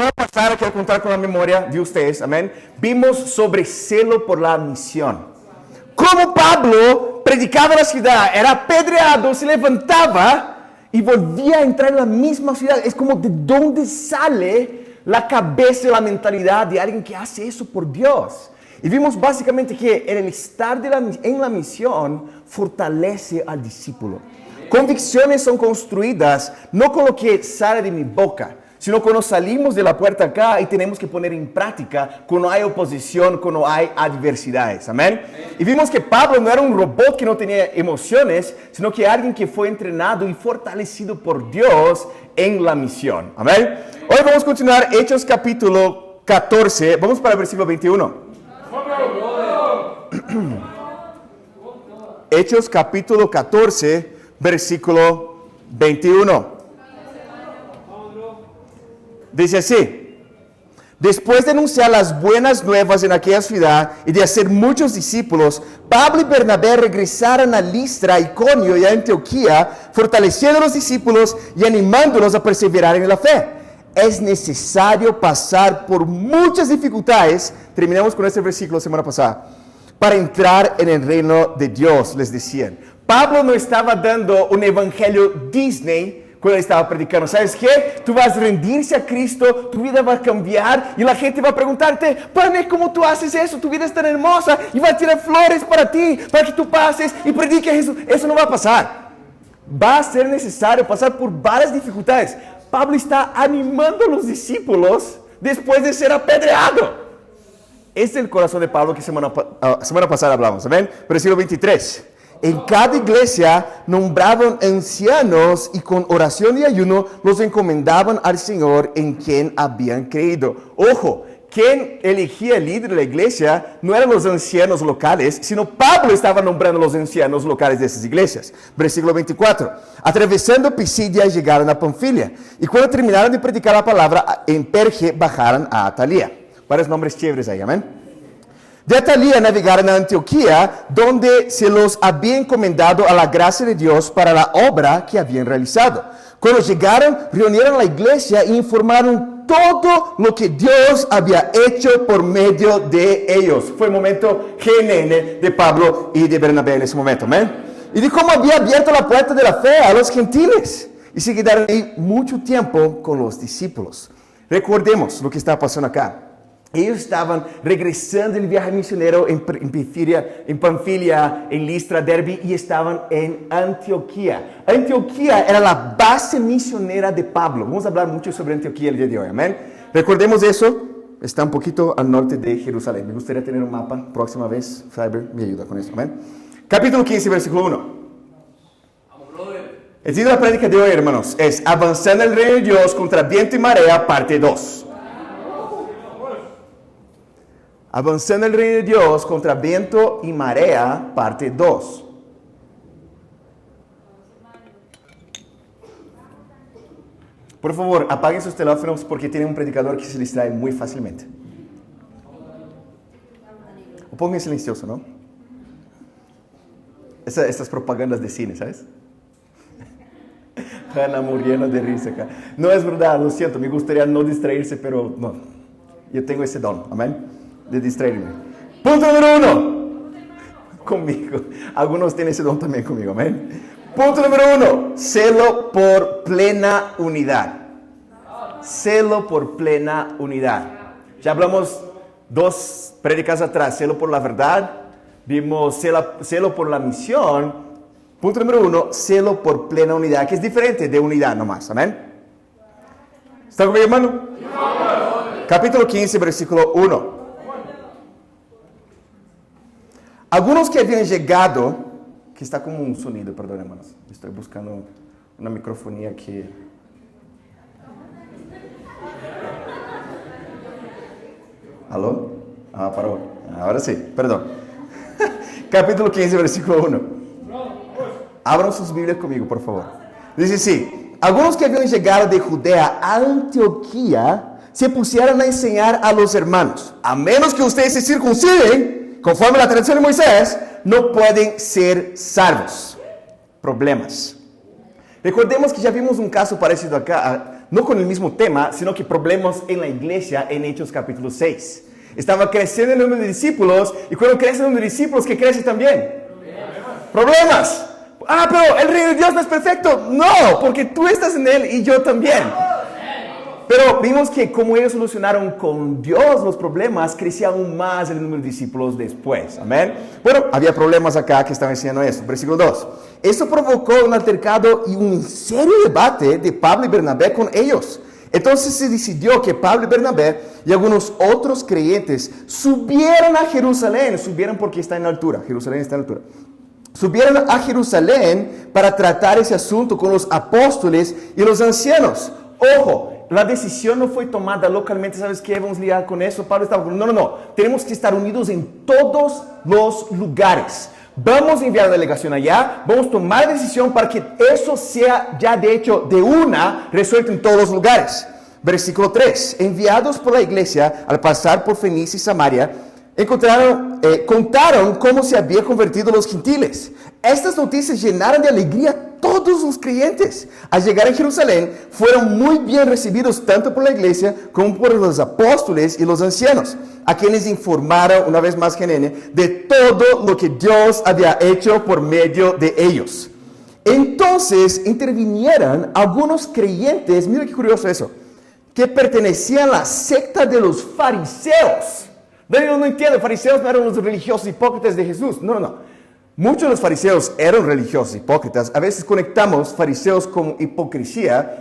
semana pasada, quiero contar con la memoria de ustedes, amén. Vimos sobre celo por la misión. Cómo Pablo predicaba la ciudad, era apedreado, se levantaba y volvía a entrar en la misma ciudad. Es como de dónde sale la cabeza y la mentalidad de alguien que hace eso por Dios. Y vimos básicamente que el estar en la misión fortalece al discípulo. Convicciones son construidas no con lo que sale de mi boca, sino cuando salimos de la puerta acá y tenemos que poner en práctica cuando hay oposición, cuando hay adversidades. Amén. Y vimos que Pablo no era un robot que no tenía emociones, sino que alguien que fue entrenado y fortalecido por Dios en la misión. Amén. Hoy vamos a continuar Hechos capítulo 14. Vamos para el versículo 21. Hechos capítulo 14, versículo 21. Dice así: después de anunciar las buenas nuevas en aquella ciudad y de hacer muchos discípulos, Pablo y Bernabé regresaron a Listra, Iconio y a Antioquía, fortaleciendo a los discípulos y animándolos a perseverar en la fe. Es necesario pasar por muchas dificultades, terminamos con este versículo la semana pasada, para entrar en el reino de Dios, les decían. Pablo no estaba dando un evangelio Disney cuando estaba predicando. ¿Sabes qué? Tú vas a rendirse a Cristo, tu vida va a cambiar y la gente va a preguntarte: ¿para cómo tú haces eso? Tu vida es tan hermosa y va a tirar flores para ti, para que tú pases y prediques a Jesús. Eso no va a pasar. Va a ser necesario pasar por varias dificultades. Pablo está animando a los discípulos después de ser apedreado. Este es el corazón de Pablo que semana pasada hablamos. ¿Amén? Versículo 23. En cada iglesia nombraban ancianos y con oración y ayuno los encomendaban al Señor en quien habían creído. Ojo, quien elegía el líder de la iglesia no eran los ancianos locales, sino Pablo estaba nombrando los ancianos locales de esas iglesias. Versículo 24. Atravesando Pisidia llegaron a Panfilia, y cuando terminaron de predicar la palabra en Perge bajaron a Atalía. Varios nombres chéveres ahí, amén. De Atalía navegaron a Antioquía, donde se los había encomendado a la gracia de Dios para la obra que habían realizado. Cuando llegaron, reunieron a la iglesia e informaron todo lo que Dios había hecho por medio de ellos. Fue el momento GNN de Pablo y de Bernabé en ese momento, ¿amén? Y de cómo había abierto la puerta de la fe a los gentiles. Y se quedaron ahí mucho tiempo con los discípulos. Recordemos lo que está pasando acá. Ellos estaban regresando del viaje misionero en Panfilia, en Listra, Derbe, y estaban en Antioquía. Antioquía era la base misionera de Pablo. Vamos a hablar mucho sobre Antioquía el día de hoy, amén. Recordemos eso, está un poquito al norte de Jerusalén. Me gustaría tener un mapa, próxima vez, Cyber me ayuda con eso, amén. Capítulo 15, versículo 1. El título de la prédica de hoy, hermanos, es Avanzando el reino de Dios contra viento y marea, parte 2. Avanzando el reino de Dios contra viento y marea, parte 2. Por favor, apaguen sus teléfonos porque tienen un predicador que se distrae muy fácilmente. O pongan silencioso, ¿no? Estas propagandas de cine, ¿sabes? Ana muriendo de risa acá. No es verdad, lo siento, me gustaría no distraerse, pero no. Yo tengo ese don, amén, de distraerme. Punto número 1. Conmigo. Algunos tienen ese don también conmigo, amén. Punto número 1. Celo por plena unidad. Celo por plena unidad. Ya hablamos 2 prédicas atrás. Celo por la verdad. Vimos celo por la misión. Punto número 1. Celo por plena unidad. Que es diferente de unidad nomás, amén. ¿Está conmigo, hermano? Capítulo 15, versículo 1. Algunos que habían llegado, que está como un sonido, perdón, hermanos, estoy buscando una microfonía que... ¿Aló? Ah, paró. Ahora sí, perdón. Capítulo 15, versículo 1. Abran sus Biblias conmigo, por favor. Dice así: algunos que habían llegado de Judea a Antioquía se pusieron a enseñar a los hermanos: a menos que ustedes se circunciden, conforme a la tradición de Moisés, no pueden ser salvos. Problemas. Recordemos que ya vimos un caso parecido acá. no con el mismo tema, sino que problemas en la iglesia en Hechos capítulo 6. Estaba creciendo el número de discípulos, y cuando crece el número de discípulos, ¿qué crece también? Problemas. Ah, pero el reino de Dios no es perfecto. No, porque tú estás en él y yo también. Pero vimos que como ellos solucionaron con Dios los problemas, crecía aún más el número de discípulos después. Amén. Bueno, había problemas acá que estaban enseñando esto. Versículo 2. Esto provocó un altercado y un serio debate de Pablo y Bernabé con ellos. Entonces se decidió que Pablo y Bernabé y algunos otros creyentes subieran a Jerusalén. Subieran porque está en altura. Jerusalén está en altura. Subieron a Jerusalén para tratar ese asunto con los apóstoles y los ancianos. Ojo. La decisión no fue tomada localmente, ¿sabes qué? Vamos a lidiar con eso. Pablo estaba no. Tenemos que estar unidos en todos los lugares. Vamos a enviar delegación allá. Vamos a tomar decisión para que eso sea ya de hecho de una resuelto en todos los lugares. Versículo 3. Enviados por la iglesia al pasar por Fenicia y Samaria, contaron cómo se habían convertido los gentiles. Estas noticias llenaron de alegría a todos los creyentes. Al llegar a Jerusalén, fueron muy bien recibidos tanto por la iglesia como por los apóstoles y los ancianos, a quienes informaron, una vez más Genene, de todo lo que Dios había hecho por medio de ellos. Entonces intervinieron algunos creyentes, mira qué curioso eso, que pertenecían a la secta de los fariseos. No entiendo, fariseos no eran los religiosos hipócritas de Jesús. No. Muchos de los fariseos eran religiosos hipócritas. A veces conectamos fariseos con hipocresía.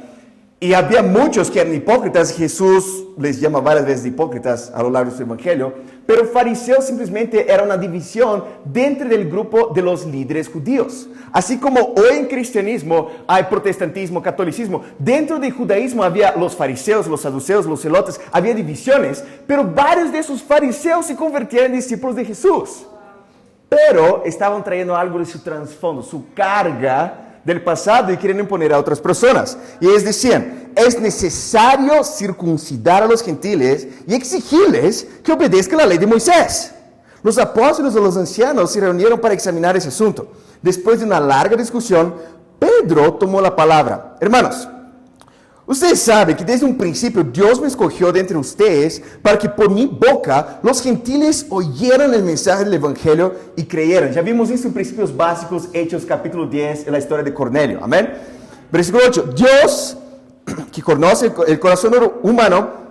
Y había muchos que eran hipócritas. Jesús les llama varias veces hipócritas a lo largo de su evangelio. Pero fariseos simplemente era una división dentro del grupo de los líderes judíos. Así como hoy en cristianismo hay protestantismo, catolicismo. Dentro del judaísmo había los fariseos, los saduceos, los celotes. Había divisiones. Pero varios de esos fariseos se convirtieron en discípulos de Jesús. Pero estaban trayendo algo de su trasfondo, su carga del pasado y quieren imponer a otras personas. Y ellos decían, es necesario circuncidar a los gentiles y exigirles que obedezcan la ley de Moisés. Los apóstoles o los ancianos se reunieron para examinar ese asunto. Después de una larga discusión, Pedro tomó la palabra. Hermanos, ustedes saben que desde un principio Dios me escogió de entre ustedes para que por mi boca los gentiles oyeran el mensaje del evangelio y creyeran. Ya vimos esto en principios básicos, Hechos capítulo 10, en la historia de Cornelio. Amén. Versículo 8. Dios, que conoce el corazón humano,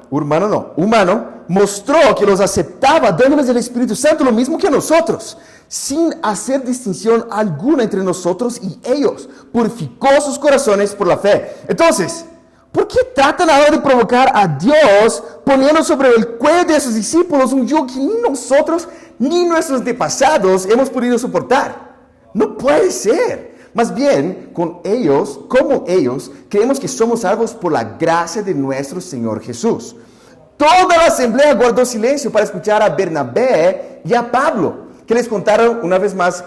mostró que los aceptaba dándoles el Espíritu Santo, lo mismo que a nosotros, sin hacer distinción alguna entre nosotros y ellos. Purificó sus corazones por la fe. Entonces, ¿por qué tratan ahora de provocar a Dios poniendo sobre el cuello de sus discípulos un yugo que ni nosotros ni nuestros antepasados hemos podido soportar? No puede ser. Más bien, como ellos, creemos que somos salvos por la gracia de nuestro Señor Jesús. Toda la asamblea guardó silencio para escuchar a Bernabé y a Pablo, que les contaron una vez más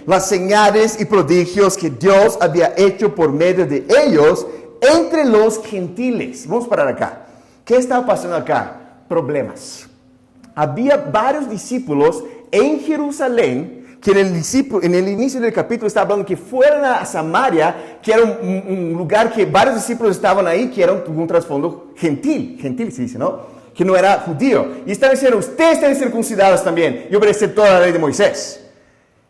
las señales y prodigios que Dios había hecho por medio de ellos entre los gentiles. Vamos a parar acá. ¿Qué estaba pasando acá? Problemas. Había varios discípulos en Jerusalén que en el inicio del capítulo estaba hablando que fueran a Samaria, que era un lugar que varios discípulos estaban ahí, que era un trasfondo gentil se dice, ¿no? Que no era judío. Y estaban diciendo, ustedes están circuncidados también y obedecen toda la ley de Moisés.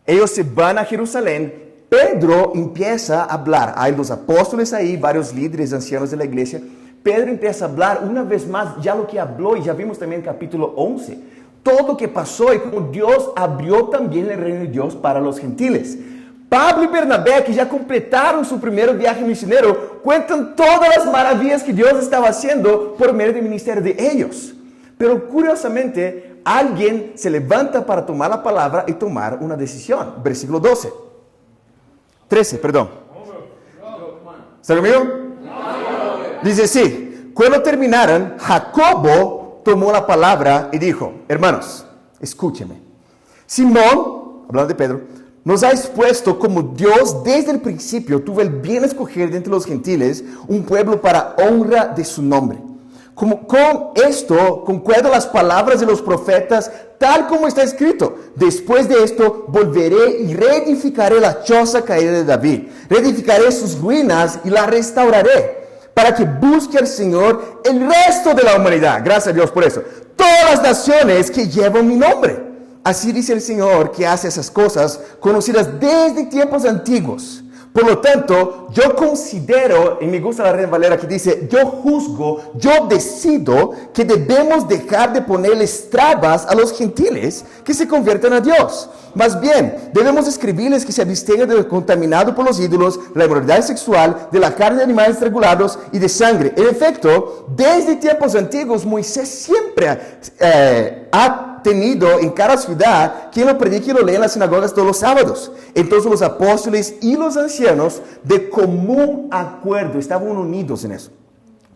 Ellos se van a Jerusalén. Pedro empieza a hablar. Hay los apóstoles ahí, varios líderes ancianos de la iglesia. Pedro empieza a hablar una vez más, ya lo que habló, y ya vimos también en capítulo 11. Todo lo que pasó y cómo Dios abrió también el reino de Dios para los gentiles. Pablo y Bernabé, que ya completaron su primer viaje misionero, cuentan todas las maravillas que Dios estaba haciendo por medio del ministerio de ellos. Pero curiosamente, alguien se levanta para tomar la palabra y tomar una decisión. Versículo 13, perdón. ¿Está conmigo? Dice así, cuando terminaron, Jacobo tomó la palabra y dijo, hermanos, escúcheme. Simón, hablando de Pedro, nos ha expuesto como Dios desde el principio tuvo el bien escoger de entre los gentiles un pueblo para honra de su nombre. Con esto concuerdo las palabras de los profetas, tal como está escrito. Después de esto volveré y reedificaré la choza caída de David. Reedificaré sus ruinas y la restauraré, para que busque al Señor el resto de la humanidad. Gracias a Dios por eso. Todas las naciones que llevan mi nombre. Así dice el Señor que hace esas cosas conocidas desde tiempos antiguos. Por lo tanto, yo considero, y me gusta la Reina Valera que dice, yo juzgo, yo decido que debemos dejar de ponerles trabas a los gentiles que se convierten a Dios. Más bien, debemos escribirles que se abstengan de lo contaminado por los ídolos, la inmoralidad sexual, de la carne de animales estrangulados y de sangre. En efecto, desde tiempos antiguos, Moisés siempre ha tenido en cada ciudad quien lo predique y lo lee en las sinagogas todos los sábados. Entonces los apóstoles y los ancianos de común acuerdo estaban unidos en eso.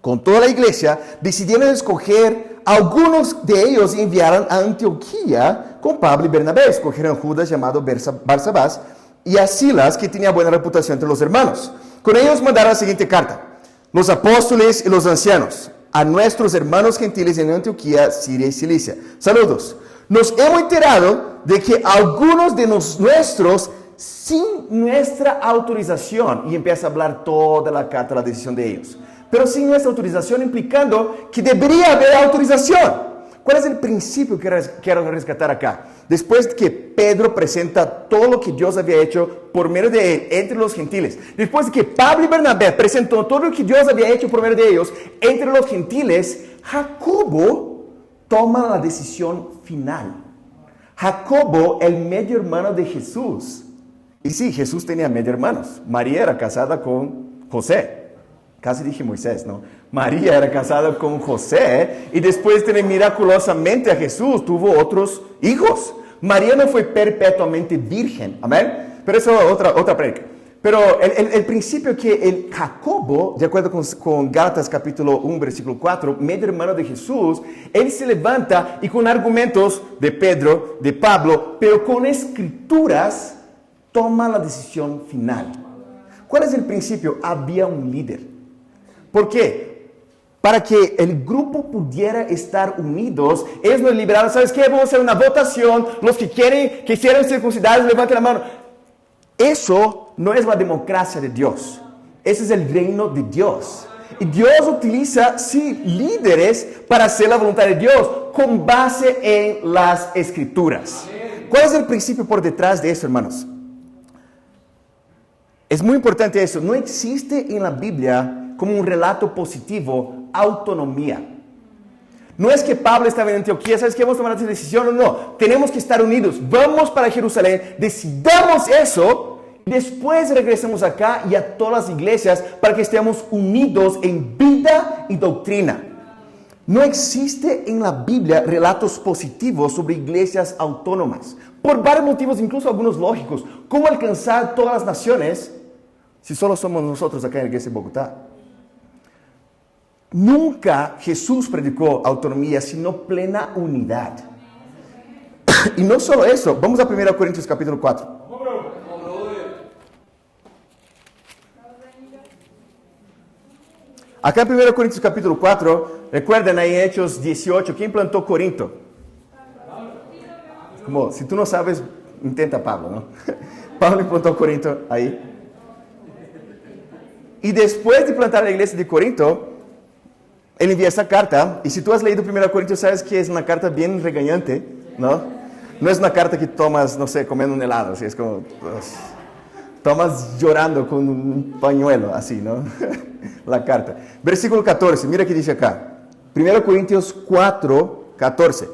Con toda la iglesia decidieron escoger a algunos de ellos y enviaron a Antioquía con Pablo y Bernabé. Escogieron a Judas llamado Barsabás y a Silas, que tenía buena reputación entre los hermanos. Con ellos mandaron la siguiente carta: los apóstoles y los ancianos, a nuestros hermanos gentiles en Antioquía, Siria y Cilicia. Saludos. Nos hemos enterado de que algunos de nuestros, sin nuestra autorización, y empieza a hablar toda la carta, la decisión de ellos, pero sin nuestra autorización, implicando que debería haber autorización. ¿Cuál es el principio que quiero rescatar acá? Después que Pedro presenta todo lo que Dios había hecho por medio de él entre los gentiles, después de que Pablo y Bernabé presentó todo lo que Dios había hecho por medio de ellos entre los gentiles, Jacobo toma la decisión final. Jacobo, el medio hermano de Jesús. Y sí, Jesús tenía medio hermanos. María era casada con José. Casi dije Moisés, ¿no? María era casada con José y después de tener miraculosamente a Jesús, tuvo otros hijos. María no fue perpetuamente virgen, amén. Pero eso es otra prédica. Pero el principio que el Jacobo, de acuerdo con Gálatas capítulo 1, versículo 4, medio hermano de Jesús, él se levanta y con argumentos de Pedro, de Pablo, pero con escrituras, toma la decisión final. ¿Cuál es el principio? Había un líder. ¿Por qué? Para que el grupo pudiera estar unidos, ellos nos liberaron. ¿Sabes qué? Vamos a hacer una votación. Los que quieran circuncidados, levanten la mano. Eso no es la democracia de Dios. Ese es el reino de Dios. Y Dios utiliza, sí, líderes para hacer la voluntad de Dios con base en las escrituras. ¿Cuál es el principio por detrás de eso, hermanos? Es muy importante eso. No existe en la Biblia, como un relato positivo, autonomía. No es que Pablo estaba en Antioquía, ¿sabes qué? Vamos a tomar esta decisión. No, tenemos que estar unidos. Vamos para Jerusalén, decidamos eso, y después regresamos acá y a todas las iglesias para que estemos unidos en vida y doctrina. No existe en la Biblia relatos positivos sobre iglesias autónomas. Por varios motivos, incluso algunos lógicos. ¿Cómo alcanzar todas las naciones si solo somos nosotros acá en la iglesia de Bogotá? Nunca Jesús predicó autonomía, sino plena unidad. Y no solo eso, vamos a 1 Corintios capítulo 4. Acá en 1 Corintios capítulo 4, recuerden ahí en Hechos 18, ¿quién plantó Corinto? Como, si tú no sabes, intenta Pablo, ¿no? Pablo plantó Corinto ahí. Y después de plantar la iglesia de Corinto, él envía esa carta, y si tú has leído 1 Corintios, sabes que es una carta bien regañante, ¿no? No es una carta que tomas, no sé, comiendo un helado, así es como, pues, tomas llorando con un pañuelo, así, ¿no? La carta. Versículo 14, mira qué dice acá. 1 Corintios 4, 14.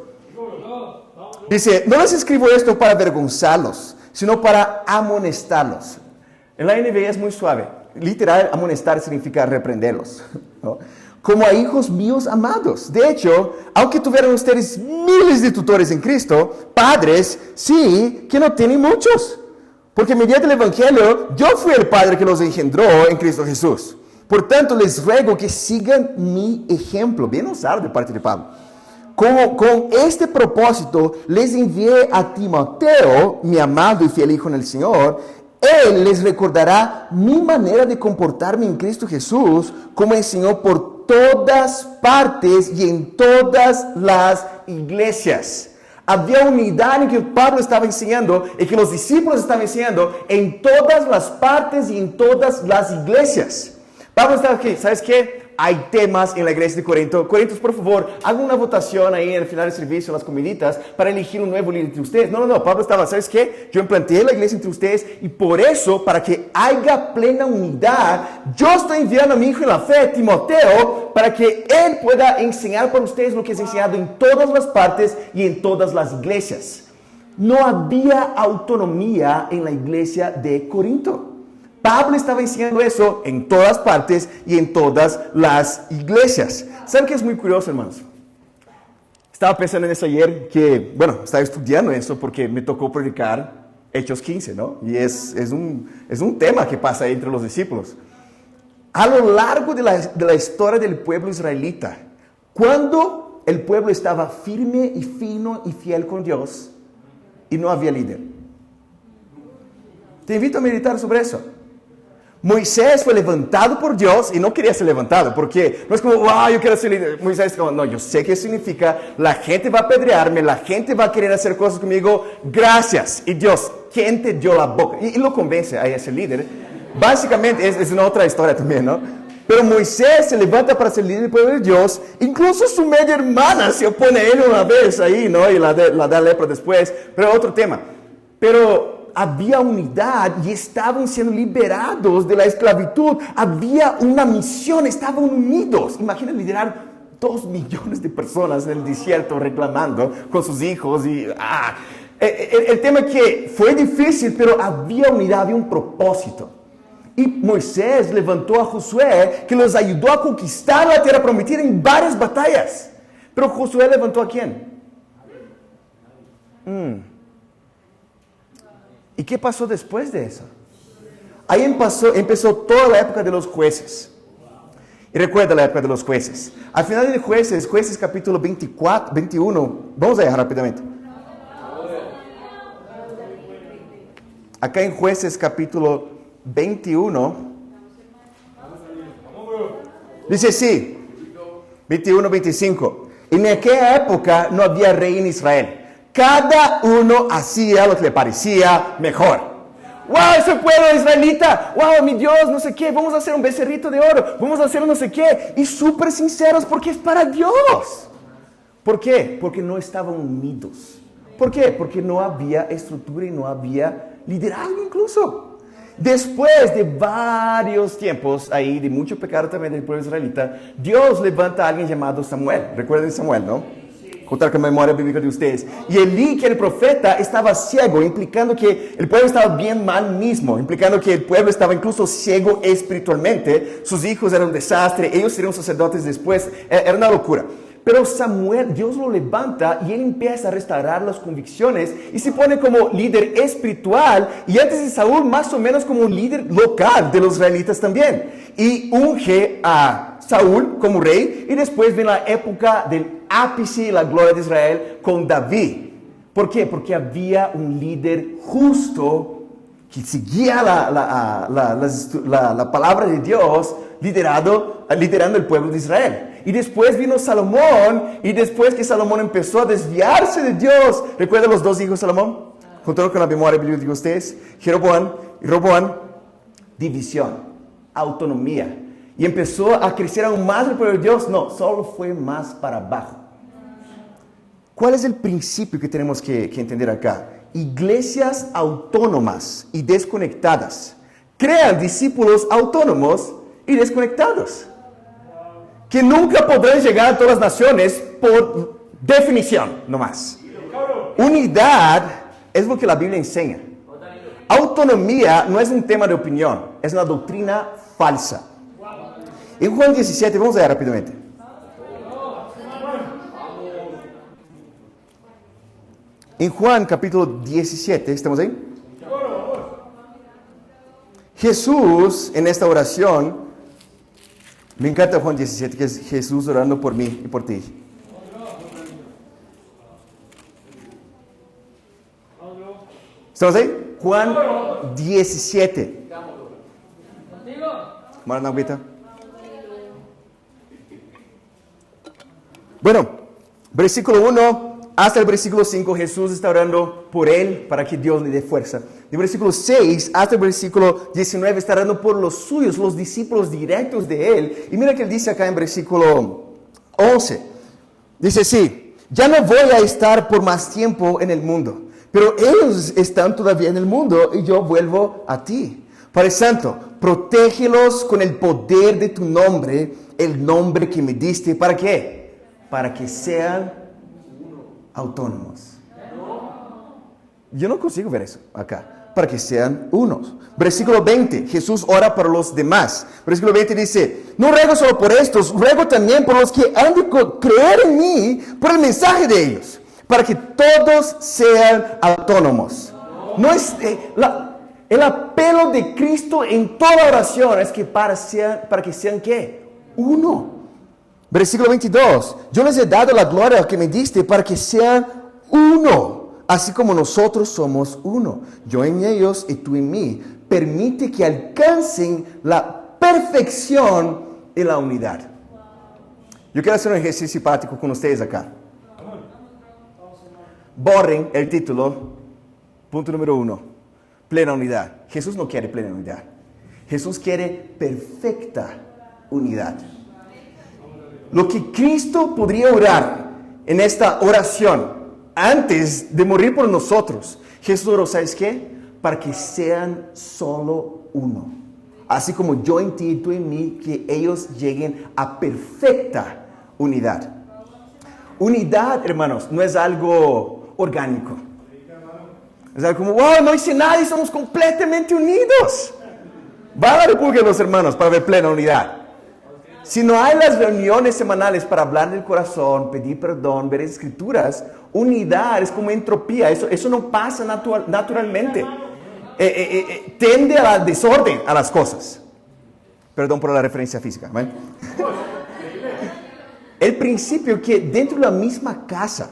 Dice, no les escribo esto para avergonzarlos, sino para amonestarlos. En la NBI es muy suave. Literal, amonestar significa reprenderlos, ¿no? Como a hijos míos amados. De hecho, aunque tuvieran ustedes miles de tutores en Cristo, padres, sí, que no tienen muchos. Porque mediante el Evangelio, yo fui el Padre que los engendró en Cristo Jesús. Por tanto, les ruego que sigan mi ejemplo. Bien usado de parte de Pablo. Con este propósito, les envié a Timoteo, mi amado y fiel hijo en el Señor. Él les recordará mi manera de comportarme en Cristo Jesús, como enseñó por todas partes y en todas las iglesias. Había unidad en que Pablo estaba enseñando y que los discípulos estaban enseñando en todas las partes y en todas las iglesias. Pablo estaba aquí, ¿sabes qué? Hay temas en la iglesia de Corinto. Corintios, por favor, hagan una votación ahí en el final del servicio, las comiditas, para elegir un nuevo líder entre ustedes. No, Pablo estaba, ¿sabes qué? Yo implanté la iglesia entre ustedes y por eso, para que haya plena unidad, yo estoy enviando a mi hijo en la fe, Timoteo, para que él pueda enseñar para ustedes lo que es enseñado en todas las partes y en todas las iglesias. No había autonomía en la iglesia de Corinto. Pablo estaba enseñando eso en todas partes y en todas las iglesias. ¿Saben qué es muy curioso, hermanos? Estaba pensando en eso ayer, estaba estudiando eso porque me tocó predicar Hechos 15, ¿no? Y es un tema que pasa ahí entre los discípulos. A lo largo de la historia del pueblo israelita, cuando el pueblo estaba firme y fino y fiel con Dios y no había líder. Te invito a meditar sobre eso. Moisés fue levantado por Dios y no quería ser levantado, porque no es como, wow, yo quiero ser líder. Moisés como, no, yo sé qué significa, la gente va a apedrearme, la gente va a querer hacer cosas conmigo, gracias. Y Dios, ¿quién te dio la boca? Y lo convence a ese líder. Básicamente es una otra historia también, ¿no? Pero Moisés se levanta para ser líder del pueblo de Dios, incluso su media hermana se opone a él una vez ahí, ¿no? Y la da lepra después, pero otro tema. Pero había unidad y estaban siendo liberados de la esclavitud. Había una misión, estaban unidos. Imagina liderar 2 millones de personas en el desierto reclamando con sus hijos. El tema es que fue difícil, pero había unidad, había un propósito. Y Moisés levantó a Josué, que los ayudó a conquistar la tierra prometida en varias batallas. Pero Josué levantó ¿a quién? ¿Y qué pasó después de eso? Ahí empezó toda la época de los jueces. Y recuerda la época de los jueces. Al final de Jueces capítulo 21, vamos allá rápidamente. Acá en Jueces capítulo 21, dice así, 21, 25. En aquella época no había rey en Israel. Cada uno hacía lo que le parecía mejor. ¡Wow, ese pueblo israelita! ¡Wow, mi Dios, no sé qué! Vamos a hacer un becerrito de oro. Vamos a hacer no sé qué. Y súper sinceros porque es para Dios. ¿Por qué? Porque no estaban unidos. ¿Por qué? Porque no había estructura y no había liderazgo incluso. Después de varios tiempos ahí, de mucho pecado también del pueblo israelita, Dios levanta a alguien llamado Samuel. Recuerden Samuel, ¿no? Contar con la memoria bíblica de ustedes. Y Elí, que era el profeta, estaba ciego, implicando que el pueblo estaba bien mal mismo, implicando que el pueblo estaba incluso ciego espiritualmente. Sus hijos eran un desastre, ellos serían sacerdotes después, era una locura. Pero Samuel, Dios lo levanta y él empieza a restaurar las convicciones y se pone como líder espiritual y antes de Saúl más o menos como un líder local de los israelitas también. Y unge a Saúl como rey y después viene la época del ápice y la gloria de Israel con David. ¿Por qué? Porque había un líder justo que seguía la palabra de Dios liderando el pueblo de Israel. Y después vino Salomón, y después que Salomón empezó a desviarse de Dios, ¿recuerdan los 2 hijos de Salomón? Contando con la memoria bíblica de ustedes, Jeroboam y Roboam, división, autonomía. Y empezó a crecer aún más el pueblo de Dios. No, solo fue más para abajo. ¿Cuál es el principio que tenemos que entender acá? Iglesias autónomas y desconectadas crean discípulos autónomos y desconectados, que nunca podrán llegar a todas las naciones por definición, nomás. Unidad es lo que la Biblia enseña. Autonomía no es un tema de opinión, es una doctrina falsa. En Juan 17, vamos a ver rápidamente. En Juan capítulo 17, ¿estamos ahí? Jesús en esta oración, me encanta Juan 17, que es Jesús orando por mí y por ti. ¿Estamos ahí? Juan 17. ¿Mara una agüita? Bueno, versículo 1, hasta el versículo 5, Jesús está orando por él para que Dios le dé fuerza. Del versículo 6 hasta el versículo 19 está orando por los suyos, los discípulos directos de él. Y mira que él dice acá en versículo 11. Dice así: ya no voy a estar por más tiempo en el mundo, pero ellos están todavía en el mundo y yo vuelvo a ti. Padre Santo, protégelos con el poder de tu nombre, el nombre que me diste. ¿Para qué? Para que sean autónomos. Yo no consigo ver eso acá. Para que sean unos. Versículo 20, Jesús ora por los demás. Versículo 20 dice: no ruego solo por estos, ruego también por los que han de creer en mí por el mensaje de ellos, para que todos sean autónomos. No es el apelo de Cristo en toda oración es que para que sean ¿qué? Uno. Versículo 22, yo les he dado la gloria que me diste para que sean uno, así como nosotros somos uno. Yo en ellos y tú en mí. Permite que alcancen la perfección y la unidad. Yo quiero hacer un ejercicio práctico con ustedes acá. Borren el título, punto número 1, plena unidad. Jesús no quiere plena unidad. Jesús quiere perfecta unidad. Lo que Cristo podría orar en esta oración antes de morir por nosotros, Jesús oró, ¿sabes qué? Para que sean solo uno. Así como yo en ti y tú en mí, que ellos lleguen a perfecta unidad. Unidad, hermanos, no es algo orgánico. Es algo como, wow, no hice nada y somos completamente unidos. Va a la República de los Hermanos para ver plena unidad. Si no hay las reuniones semanales para hablar del corazón, pedir perdón, ver escrituras, unidad es como entropía. Eso no pasa naturalmente. Tende al desorden a las cosas. Perdón por la referencia física. ¿Vale? El principio que dentro de la misma casa,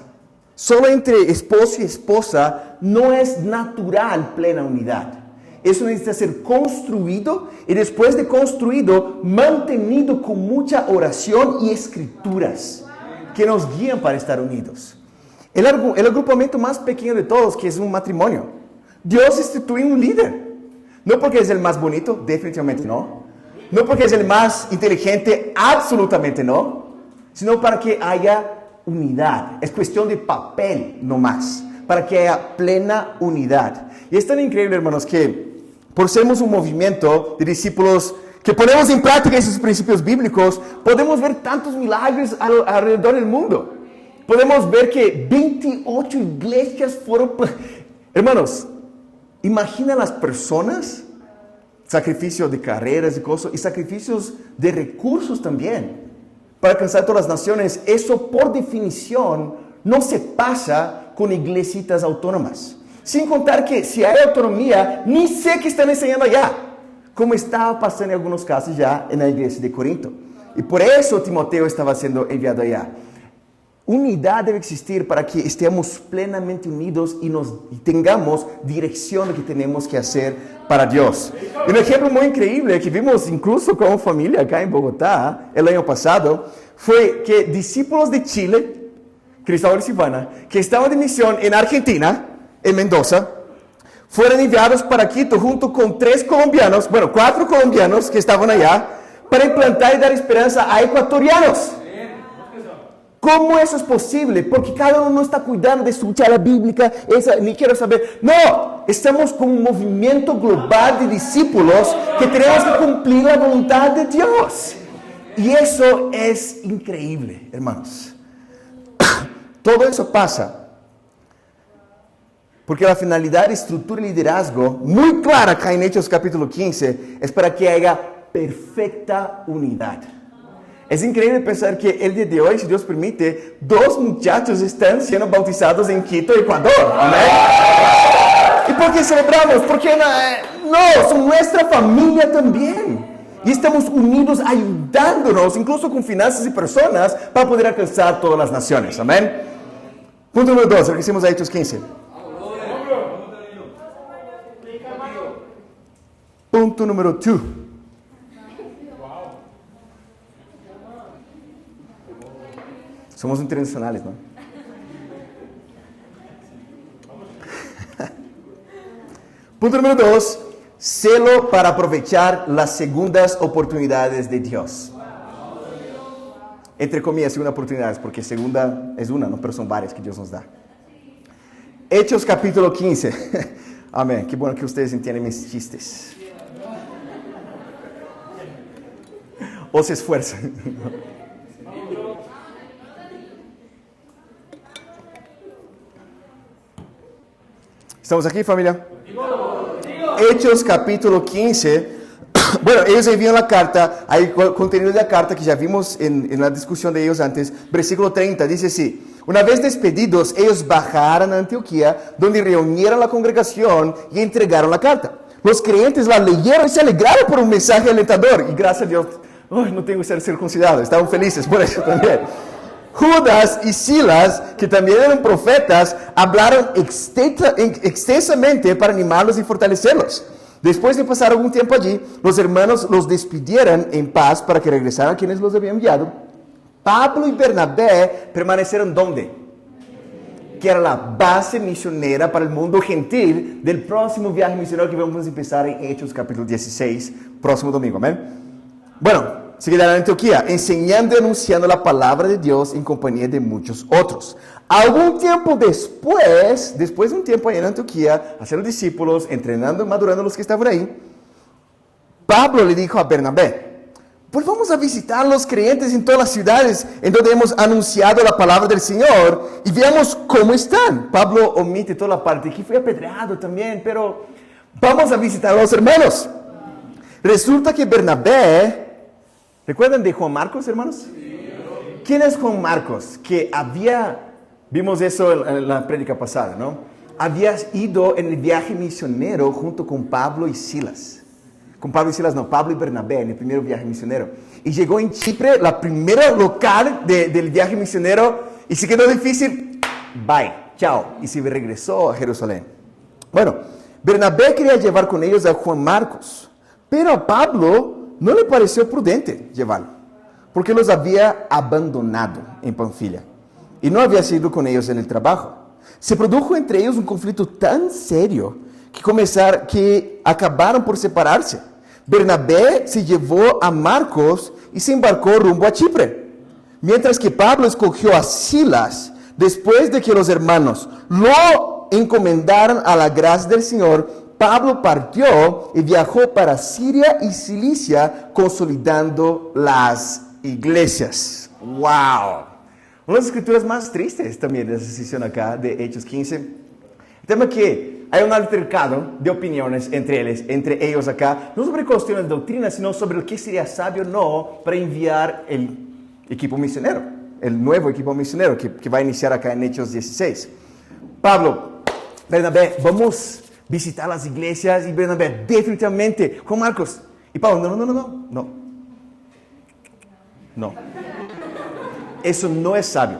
solo entre esposo y esposa, no es natural plena unidad. Eso necesita ser construido y después de construido, mantenido con mucha oración y escrituras que nos guían para estar unidos. El agrupamiento más pequeño de todos, que es un matrimonio. Dios instituye un líder. No porque es el más bonito, definitivamente no. No porque es el más inteligente, absolutamente no. Sino para que haya unidad. Es cuestión de papel, no más. Para que haya plena unidad. Y es tan increíble, hermanos, que por sermos un movimiento de discípulos que ponemos en práctica esos principios bíblicos, podemos ver tantos milagros alrededor del mundo. Podemos ver que 28 iglesias fueron... Hermanos, imagina las personas, sacrificios de carreras y cosas, y sacrificios de recursos también, para alcanzar todas las naciones. Eso, por definición, no se pasa con iglesitas autónomas. Sin contar que si hay autonomía, ni sé qué están enseñando allá, como estaba pasando en algunos casos ya en la iglesia de Corinto. Y por eso Timoteo estaba siendo enviado allá. Unidad debe existir para que estemos plenamente unidos y tengamos dirección de lo que tenemos que hacer para Dios. Y un ejemplo muy increíble que vimos incluso como familia acá en Bogotá el año pasado fue que discípulos de Chile, Cristóbal y Silvana, que estaban de misión en Argentina, en Mendoza, fueron enviados para Quito junto con 4 colombianos que estaban allá para implantar y dar esperanza a ecuatorianos. ¿Cómo eso es posible? Porque cada uno no está cuidando de su charla bíblica, ni quiero saber. No, estamos con un movimiento global de discípulos que tenemos que cumplir la voluntad de Dios. Y eso es increíble, hermanos. Todo eso pasa porque la finalidad de estructura y liderazgo, muy clara acá en Hechos capítulo 15, es para que haya perfecta unidad. Es increíble pensar que el día de hoy, si Dios permite, 2 muchachos están siendo bautizados en Quito, Ecuador. ¿Amén? ¿Y por qué celebramos? Porque no, son nuestra familia también. Y estamos unidos ayudándonos, incluso con finanzas y personas, para poder alcanzar todas las naciones. Amén. Punto número 2, regresemos a Hechos 15. Punto número 2. Somos internacionales, ¿no? Punto número 2, celo para aprovechar las segundas oportunidades de Dios. Entre comillas, segunda oportunidad, porque segunda es una, ¿no? Pero son varias que Dios nos da. Hechos capítulo 15. Amén. Qué bueno que ustedes entienden mis chistes. O se esfuerzan. ¿Estamos aquí, familia? Hechos capítulo 15. Bueno, ellos envían la carta, hay contenido de la carta que ya vimos en la discusión de ellos antes. Versículo 30 dice así: una vez despedidos, ellos bajaron a Antioquía, donde reunieron la congregación y entregaron la carta. Los creyentes la leyeron y se alegraron por un mensaje alentador. Y gracias a Dios, no tengo que ser circuncidado, estaban felices por eso también. Judas y Silas, que también eran profetas, hablaron extensamente para animarlos y fortalecerlos. Después de pasar algún tiempo allí, los hermanos los despidieron en paz para que regresaran a quienes los habían enviado. Pablo y Bernabé permanecieron ¿dónde? Que era la base misionera para el mundo gentil del próximo viaje misionero que vamos a empezar en Hechos capítulo 16, próximo domingo, amén. Bueno, se quedaron en Antioquía, enseñando y anunciando la palabra de Dios en compañía de muchos otros. Algún tiempo después de un tiempo ahí en Antioquía, haciendo discípulos, entrenando y madurando a los que estaban ahí, Pablo le dijo a Bernabé: pues vamos a visitar a los creyentes en todas las ciudades en donde hemos anunciado la palabra del Señor y veamos cómo están. Pablo omite toda la parte que fue apedreado también, pero vamos a visitar a los hermanos. Resulta que Bernabé, ¿recuerdan de Juan Marcos, hermanos? ¿Quién es Juan Marcos? Que vimos eso en la prédica pasada, ¿no? Había ido en el viaje misionero junto con Pablo y Silas. Con Pablo y Silas, no, Pablo y Bernabé en el primer viaje misionero. Y llegó en Chipre, la primera local del viaje misionero, y se quedó difícil. Bye, chao. Y se regresó a Jerusalén. Bueno, Bernabé quería llevar con ellos a Juan Marcos, pero a Pablo no le pareció prudente llevarlo, porque los había abandonado en Panfilia y no había sido con ellos en el trabajo. Se produjo entre ellos un conflicto tan serio que acabaron por separarse. Bernabé se llevó a Marcos y se embarcó rumbo a Chipre, mientras que Pablo escogió a Silas después de que los hermanos lo encomendaron a la gracia del Señor. Pablo partió y viajó para Siria y Cilicia, consolidando las iglesias. ¡Wow! Una de las escrituras más tristes también de esa sesión acá, de Hechos 15. El tema es que hay un altercado de opiniones entre ellos acá, no sobre cuestiones de doctrina, sino sobre lo que sería sabio o no para enviar el equipo misionero, el nuevo equipo misionero que va a iniciar acá en Hechos 16. Pablo, Bernabé, vamos visitar las iglesias, y Bernabé, definitivamente, Juan Marcos. Y Pablo, no. Eso no es sabio.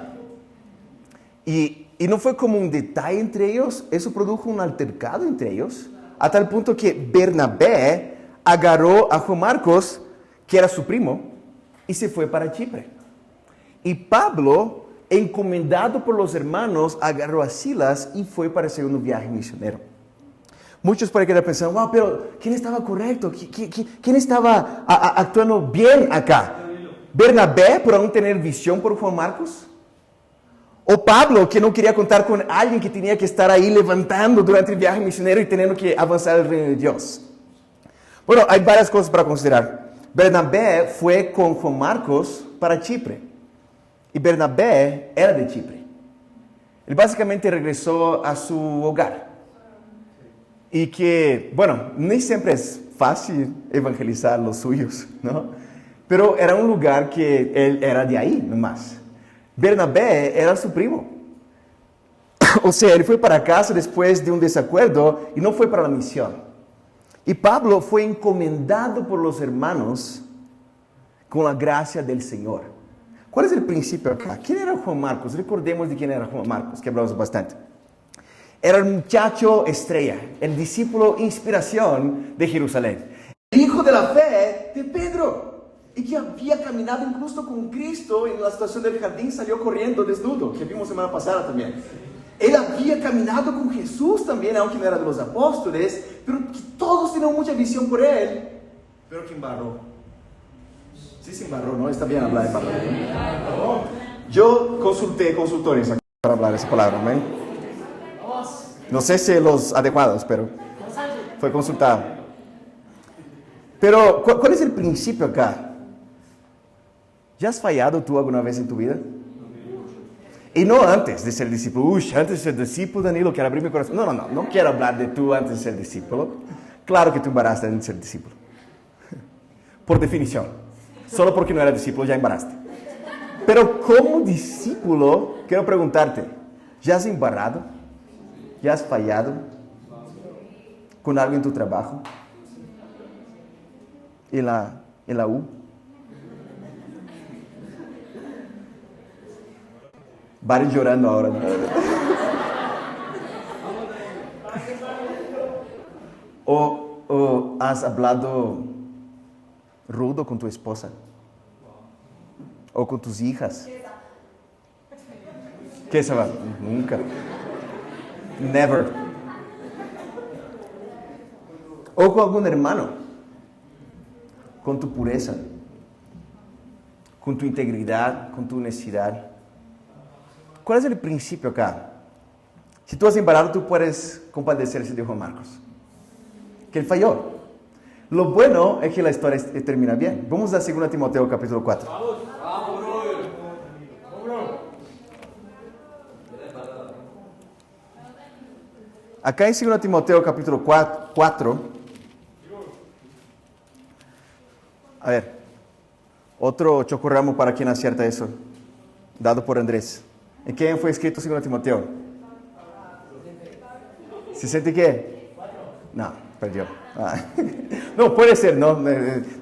Y no fue como un detalle entre ellos, eso produjo un altercado entre ellos, a tal punto que Bernabé agarró a Juan Marcos, que era su primo, y se fue para Chipre. Y Pablo, encomendado por los hermanos, agarró a Silas y fue para el segundo viaje misionero. Muchos pueden quedar pensando, wow, pero ¿quién estaba correcto? ¿Quién estaba actuando bien acá? ¿Bernabé por aún tener visión por Juan Marcos? ¿O Pablo, que no quería contar con alguien que tenía que estar ahí levantando durante el viaje misionero y teniendo que avanzar el reino de Dios? Bueno, hay varias cosas para considerar. Bernabé fue con Juan Marcos para Chipre. Y Bernabé era de Chipre. Él básicamente regresó a su hogar. Y que, bueno, ni siempre es fácil evangelizar a los suyos, ¿no? Pero era un lugar que él era de ahí nomás. Bernabé era su primo. O sea, él fue para casa después de un desacuerdo y no fue para la misión. Y Pablo fue encomendado por los hermanos con la gracia del Señor. ¿Cuál es el principio acá? ¿Quién era Juan Marcos? Recordemos de quién era Juan Marcos, que hablamos bastante. Era el muchacho estrella, el discípulo inspiración de Jerusalén. El hijo de la fe de Pedro. Y que había caminado incluso con Cristo en la situación del jardín, salió corriendo desnudo, que vimos semana pasada también. Él había caminado con Jesús también, aunque no era de los apóstoles, pero que todos tenían mucha visión por él, pero que embarró. Sí se embarró, ¿no? Está bien hablar de embarró, ¿no? Yo consulté consultores para hablar esa palabra, ¿ven? No sé si los adecuados, pero fue consultado. Pero, ¿cuál es el principio acá? ¿Ya has fallado tú alguna vez en tu vida? Y no antes de ser discípulo. Antes de ser discípulo, Danilo, quiero abrir mi corazón. No quiero hablar de tú antes de ser discípulo. Claro que tú embaraste antes de ser discípulo. Por definición. Solo porque no eras discípulo ya embaraste. Pero como discípulo, quiero preguntarte, ¿ya has embarrado? ¿Ya has fallado con algo en tu trabajo? ¿En la U? Varios llorando ahora, ¿no? ¿O has hablado rudo con tu esposa? ¿O con tus hijas? ¿Qué se va? Nunca. Never. ¿O con algún hermano? Con tu pureza, con tu integridad, con tu honestidad. ¿Cuál es el principio acá? Si tú has embarrado, tú puedes compadecerse de Juan Marcos, que él falló. Lo bueno es que la historia termina bien. Vamos a 2 Timoteo capítulo 4. Acá en 2 Timoteo capítulo 4, a ver, otro chocorramo para quien acierta eso, dado por Andrés. ¿En qué fue escrito 2 Timoteo? ¿60 qué? No, perdió. No, puede ser, ¿no?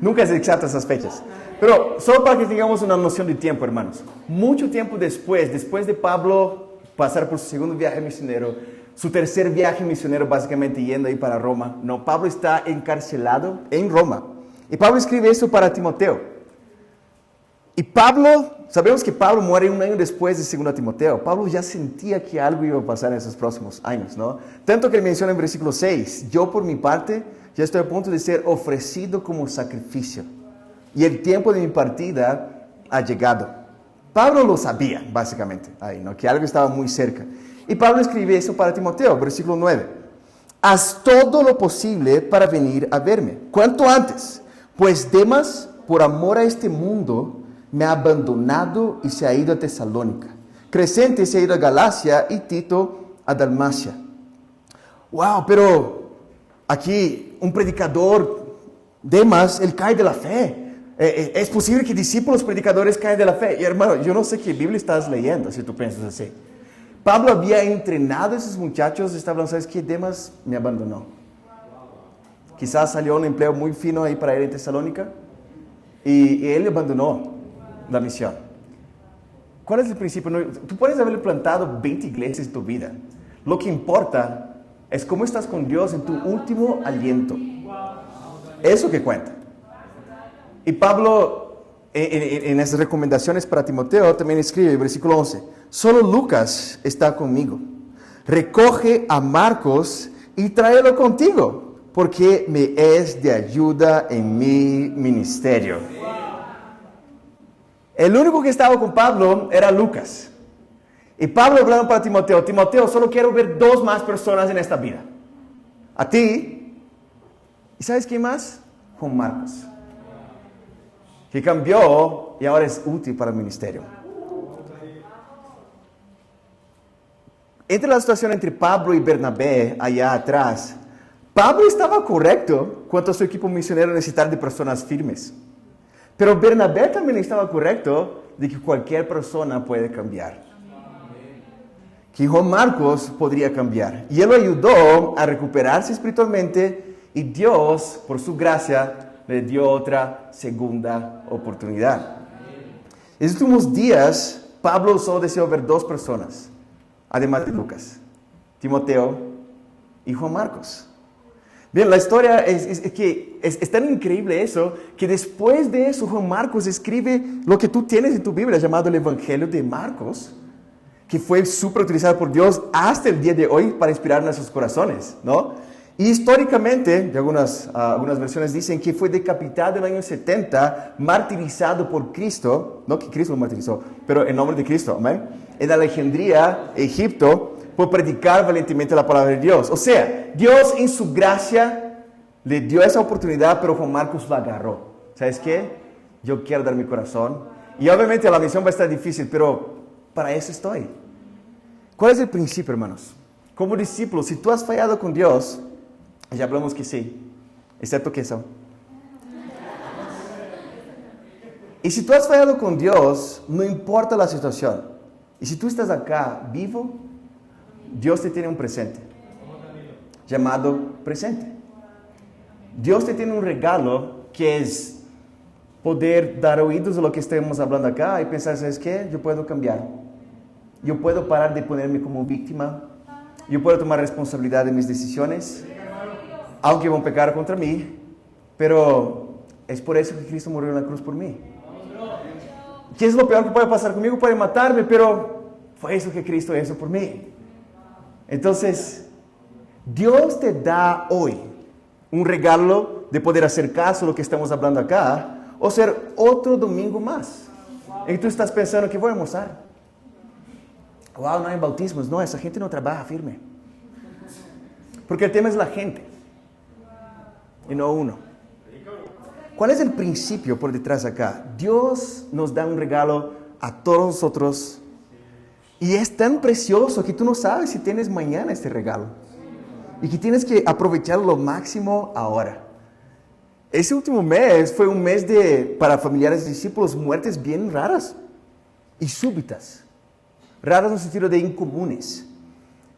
Nunca es exacta esas fechas. Pero solo para que tengamos una noción de tiempo, hermanos. Mucho tiempo después de Pablo pasar por su segundo viaje misionero, su tercer viaje misionero básicamente yendo ahí para Roma, no, Pablo está encarcelado en Roma. Y Pablo escribe eso para Timoteo. Y sabemos que Pablo muere un año después de 2 Timoteo. Pablo ya sentía que algo iba a pasar en esos próximos años, ¿no? Tanto que él menciona en versículo 6, yo por mi parte ya estoy a punto de ser ofrecido como sacrificio. Y el tiempo de mi partida ha llegado. Pablo lo sabía, básicamente, ahí, ¿no? Que algo estaba muy cerca. Y Pablo escribe eso para Timoteo, versículo 9. Haz todo lo posible para venir a verme, cuanto antes, pues Demas, por amor a este mundo, me ha abandonado y se ha ido a Tesalónica. Crescente se ha ido a Galacia y Tito a Dalmacia. Wow, pero aquí un predicador, Demas, él cae de la fe. Es posible que discípulos predicadores caen de la fe. Y hermano, yo no sé qué Biblia estás leyendo si tú piensas así. Pablo había entrenado a esos muchachos, estaban, ¿sabes qué? Demas me abandonó. Quizás salió un empleo muy fino ahí para ir a Tesalónica y él abandonó la misión. ¿Cuál es el principio? No, tú puedes haberle plantado 20 iglesias en tu vida. Lo que importa es cómo estás con Dios en tu último aliento. Eso que cuenta. Y Pablo, en esas recomendaciones para Timoteo, también escribe, versículo 11, solo Lucas está conmigo. Recoge a Marcos y tráelo contigo, porque me es de ayuda en mi ministerio. El único que estaba con Pablo era Lucas. Y Pablo hablando para Timoteo, Timoteo, solo quiero ver 2 más personas en esta vida. A ti, ¿y sabes quién más? Juan Marcos. Que cambió y ahora es útil para el ministerio. Entre la situación entre Pablo y Bernabé, allá atrás, Pablo estaba correcto cuanto a su equipo misionero necesitar de personas firmes. Pero Bernabé también estaba correcto de que cualquier persona puede cambiar. Que Juan Marcos podría cambiar. Y él lo ayudó a recuperarse espiritualmente y Dios, por su gracia, le dio otra segunda oportunidad. En los últimos días, Pablo solo deseó ver 2 personas, además de Lucas, Timoteo y Juan Marcos. Bien, la historia es tan increíble eso, que después de eso Juan Marcos escribe lo que tú tienes en tu Biblia, llamado el Evangelio de Marcos, que fue súper utilizado por Dios hasta el día de hoy para inspirar nuestros corazones, ¿no? Y históricamente, de algunas versiones dicen que fue decapitado en el año 70, martirizado por Cristo, no que Cristo lo martirizó, pero en nombre de Cristo, amén, en Alejandría, Egipto, por predicar valientemente la palabra de Dios. O sea, Dios en su gracia le dio esa oportunidad, pero Juan Marcos lo agarró. ¿Sabes qué? Yo quiero dar mi corazón. Y obviamente la misión va a estar difícil, pero para eso estoy. ¿Cuál es el principio, hermanos? Como discípulo, si tú has fallado con Dios, ya hablamos que sí, excepto que eso. Y si tú has fallado con Dios, no importa la situación. Y si tú estás acá vivo, Dios te tiene un presente, llamado presente. Dios te tiene un regalo que es poder dar oídos a lo que estamos hablando acá y pensar, ¿sabes qué? Yo puedo cambiar. Yo puedo parar de ponerme como víctima. Yo puedo tomar responsabilidad de mis decisiones, aunque van a pecar contra mí, pero es por eso que Cristo murió en la cruz por mí. ¿Qué es lo peor que puede pasar conmigo? Puede matarme, pero fue eso que Cristo hizo por mí. Entonces, Dios te da hoy un regalo de poder hacer caso a lo que estamos hablando acá, o ser otro domingo más. Y tú estás pensando, ¿qué voy a almorzar? Wow, no hay bautismos. No, esa gente no trabaja firme. Porque el tema es la gente y no uno. ¿Cuál es el principio por detrás acá? Dios nos da un regalo a todos nosotros y es tan precioso que tú no sabes si tienes mañana este regalo y que tienes que aprovecharlo lo máximo ahora. Ese último mes fue un mes para familiares y discípulos, muertes bien raras y súbitas. Raras en el sentido de incomunes.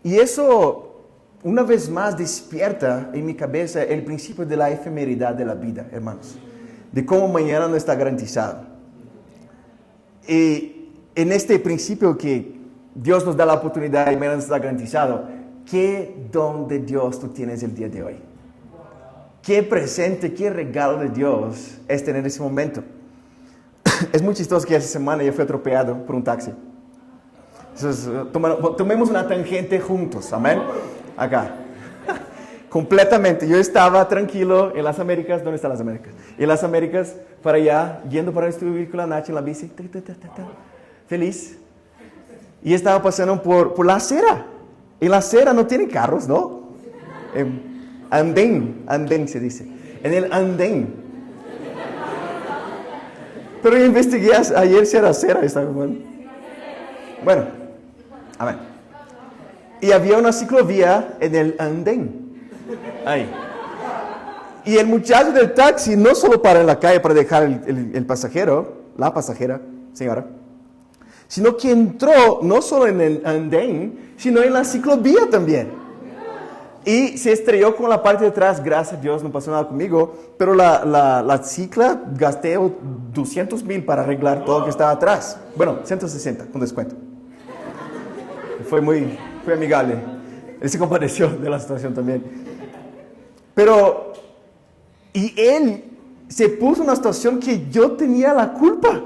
Y eso, una vez más, despierta en mi cabeza el principio de la efemeridad de la vida, hermanos. De cómo mañana no está garantizado. Y en este principio que Dios nos da la oportunidad y mañana no está garantizado, ¿qué don de Dios tú tienes el día de hoy? ¿Qué presente, qué regalo de Dios es tener ese momento? Es muy chistoso que esa semana yo fui atropellado por un taxi. Entonces, tomemos una tangente juntos, amén. Acá. Completamente. Yo estaba tranquilo en las Américas. ¿Dónde están las Américas? En las Américas, para allá, yendo para estudiar con la Nacha en la bici. Feliz. Y estaba pasando por la acera. En la acera no tienen carros, ¿no? Andén se dice. En el andén. Pero yo investigué ayer si era acera. Estaba bueno. Amén. Y había una ciclovía en el andén. Ahí. Y el muchacho del taxi no solo para en la calle para dejar el pasajero, la pasajera, señora, sino que entró no solo en el andén, sino en la ciclovía también. Y se estrelló con la parte de atrás. Gracias a Dios no pasó nada conmigo, pero la cicla gasté 200,000 para arreglar todo lo que estaba atrás. Bueno, 160 con descuento. Fue amigable. Él se compadeció de la situación también. Pero, y él se puso en una situación que yo tenía la culpa.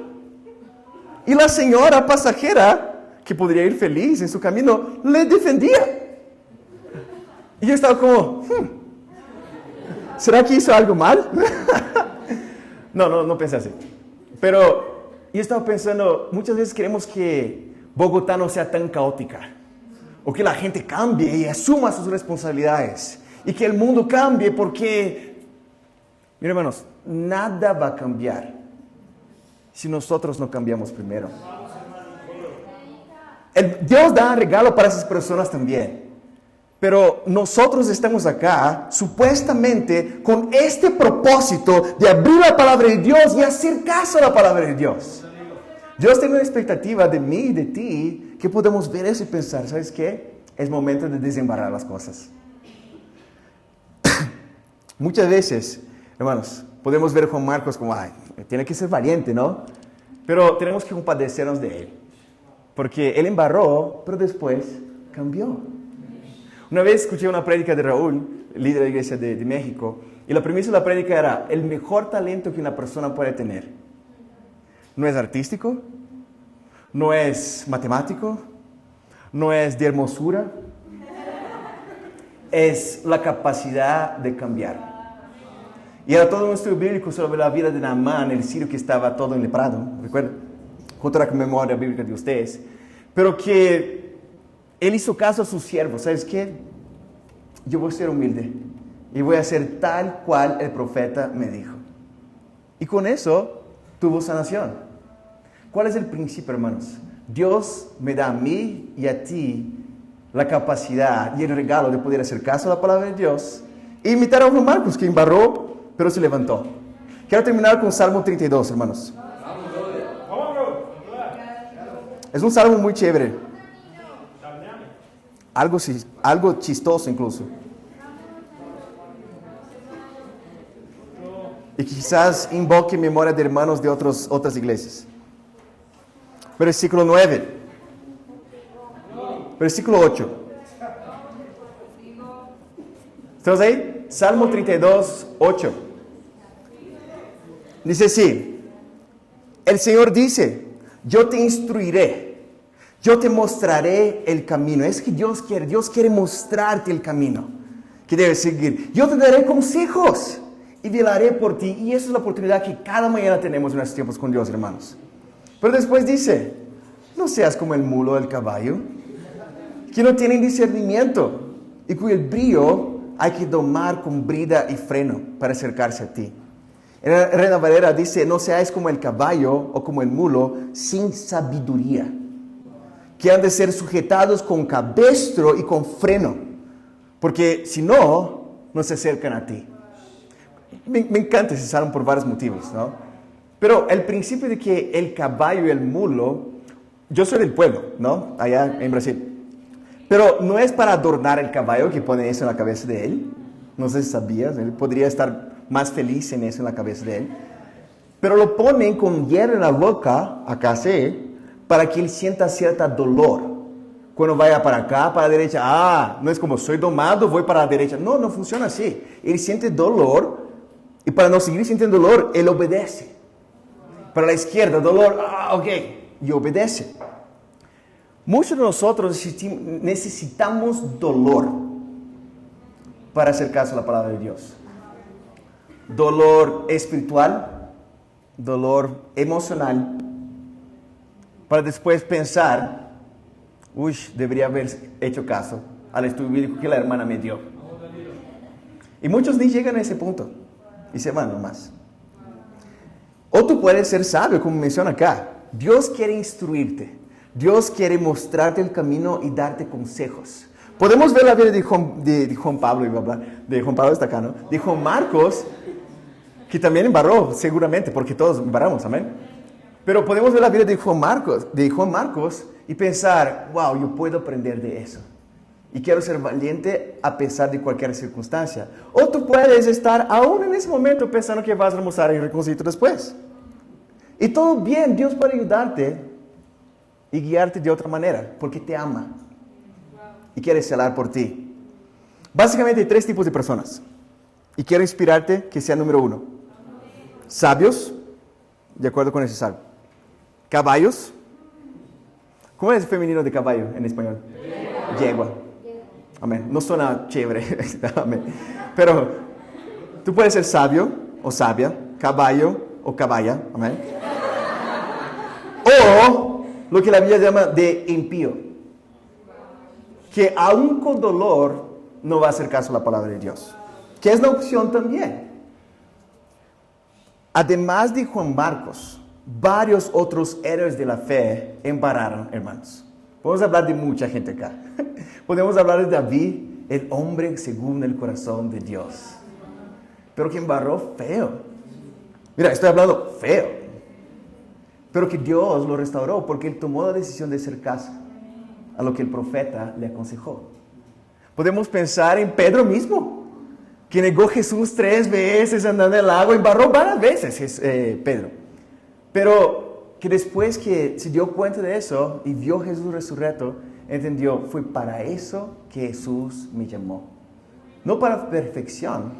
Y la señora pasajera, que podría ir feliz en su camino, le defendía. Y yo estaba como, ¿será que hizo algo mal? No pensé así. Pero yo estaba pensando, muchas veces queremos que Bogotá no sea tan caótica, o que la gente cambie y asuma sus responsabilidades, y que el mundo cambie porque, miren hermanos, nada va a cambiar si nosotros no cambiamos primero. Dios da un regalo para esas personas también, pero nosotros estamos acá supuestamente con este propósito de abrir la palabra de Dios y hacer caso a la palabra de Dios. Dios tiene una expectativa de mí y de ti que podemos ver eso y pensar, ¿sabes qué? Es momento de desembarrar las cosas. Muchas veces, hermanos, podemos ver a Juan Marcos como, ay, tiene que ser valiente, ¿no? Pero tenemos que compadecernos de él. Porque él embarró, pero después cambió. Una vez escuché una prédica de Raúl, líder de la iglesia de México, y la premisa de la prédica era, el mejor talento que una persona puede tener no es artístico, no es matemático, no es de hermosura, es la capacidad de cambiar. Y era todo un estudio bíblico sobre la vida de Naamán, el sirio que estaba todo enleprado, ¿recuerdan? Junto a la memoria bíblica de ustedes. Pero que él hizo caso a sus siervos. ¿Sabes qué? Yo voy a ser humilde y voy a hacer tal cual el profeta me dijo. Y con eso tuvo sanación. ¿Cuál es el principio, hermanos? Dios me da a mí y a ti la capacidad y el regalo de poder hacer caso a la palabra de Dios e imitar a Juan Marcos, que embarró, pero se levantó. Quiero terminar con Salmo 32, hermanos. Es un salmo muy chévere. Algo chistoso incluso. Y quizás invoque memoria de hermanos de otras iglesias. Versículo 9. Versículo 8. ¿Estamos ahí? Salmo 32, 8. Dice así: el Señor dice, yo te instruiré, yo te mostraré el camino. Es que Dios quiere mostrarte el camino que debes seguir. Yo te daré consejos y velaré por ti. Y esa es la oportunidad que cada mañana tenemos en nuestros tiempos con Dios, hermanos. Pero después dice, no seas como el mulo del caballo, que no tienen discernimiento y cuyo brío hay que domar con brida y freno para acercarse a ti. En la Reina Valera dice, no seáis como el caballo o como el mulo sin sabiduría, que han de ser sujetados con cabestro y con freno, porque si no, no se acercan a ti. Me encanta ese salmo por varios motivos, ¿no? Pero el principio de que el caballo y el mulo, yo soy del pueblo, ¿no? Allá en Brasil. Pero no es para adornar el caballo que pone eso en la cabeza de él. No sé si sabías, él podría estar más feliz en eso en la cabeza de él. Pero lo ponen con hierro en la boca, acá sí, para que él sienta cierta dolor. Cuando vaya para acá, para la derecha, no es como soy domado, voy para la derecha. No, no funciona así. Él siente dolor y para no seguir sintiendo dolor, él obedece. Para la izquierda, dolor, ok, y obedece. Muchos de nosotros necesitamos dolor para hacer caso a la palabra de Dios. Dolor espiritual, dolor emocional, para después pensar, debería haber hecho caso al estudio bíblico que la hermana me dio. Y muchos ni llegan a ese punto y se van nomás. O tú puedes ser sabio, como menciona acá. Dios quiere instruirte. Dios quiere mostrarte el camino y darte consejos. Podemos ver la vida de Juan Pablo, iba a hablar, de Juan Pablo está acá, ¿no? De Juan Marcos, que también embarró, seguramente, porque todos embarramos, amén. Pero podemos ver la vida de Juan Marcos y pensar, wow, yo puedo aprender de eso. Y quiero ser valiente a pesar de cualquier circunstancia. O tú puedes estar aún en ese momento pensando que vas a almorzar en Reconcito después. Y todo bien, Dios puede ayudarte y guiarte de otra manera, porque te ama y quiere celar por ti. Básicamente hay 3 tipos de personas. Y quiero inspirarte que sea número 1. Sabios, de acuerdo con ese salmo. Caballos. ¿Cómo es el femenino de caballo en español? Yegua. Amén. No suena chévere. Amén. Pero tú puedes ser sabio o sabia, caballo o caballa. Amén. O lo que la Biblia llama de impío, que aún con dolor no va a hacer caso a la palabra de Dios, que es la opción también. Además de Juan Marcos, varios otros héroes de la fe embarraron, hermanos. Podemos hablar de mucha gente acá. Podemos hablar de David, el hombre según el corazón de Dios, pero que embarró feo. Mira, estoy hablando feo, pero que Dios lo restauró porque él tomó la decisión de hacer caso a lo que el profeta le aconsejó. Podemos pensar en Pedro mismo, que negó a Jesús 3 veces andando en el lago, embarró varias veces Pedro. Pero que después que se dio cuenta de eso y vio a Jesús resurrecto, entendió, fue para eso que Jesús me llamó. No para perfección,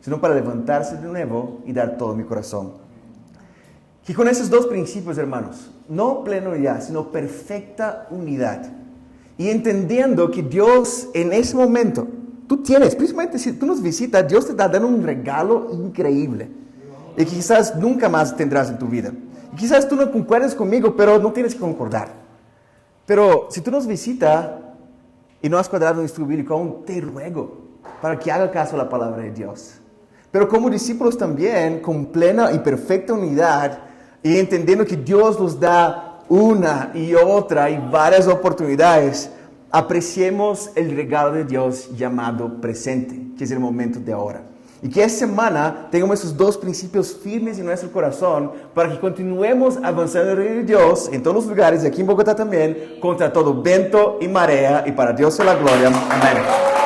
sino para levantarse de nuevo y dar todo mi corazón. Y con esos 2 principios, hermanos, no plena unidad, sino perfecta unidad. Y entendiendo que Dios en ese momento tú tienes, principalmente si tú nos visitas, Dios te está dando un regalo increíble. Y que quizás nunca más tendrás en tu vida. Y quizás tú no concuerdes conmigo, pero no tienes que concordar. Pero si tú nos visitas y no has cuadrado en estudio bíblico, aún te ruego para que haga caso a la palabra de Dios. Pero como discípulos también, con plena y perfecta unidad, y entendiendo que Dios nos da una y otra y varias oportunidades, apreciemos el regalo de Dios llamado presente, que es el momento de ahora. Y que esta semana tengamos esos dos principios firmes en nuestro corazón para que continuemos avanzando en el reino de Dios en todos los lugares, y aquí en Bogotá también, contra todo viento y marea, y para Dios sea la gloria. Amén.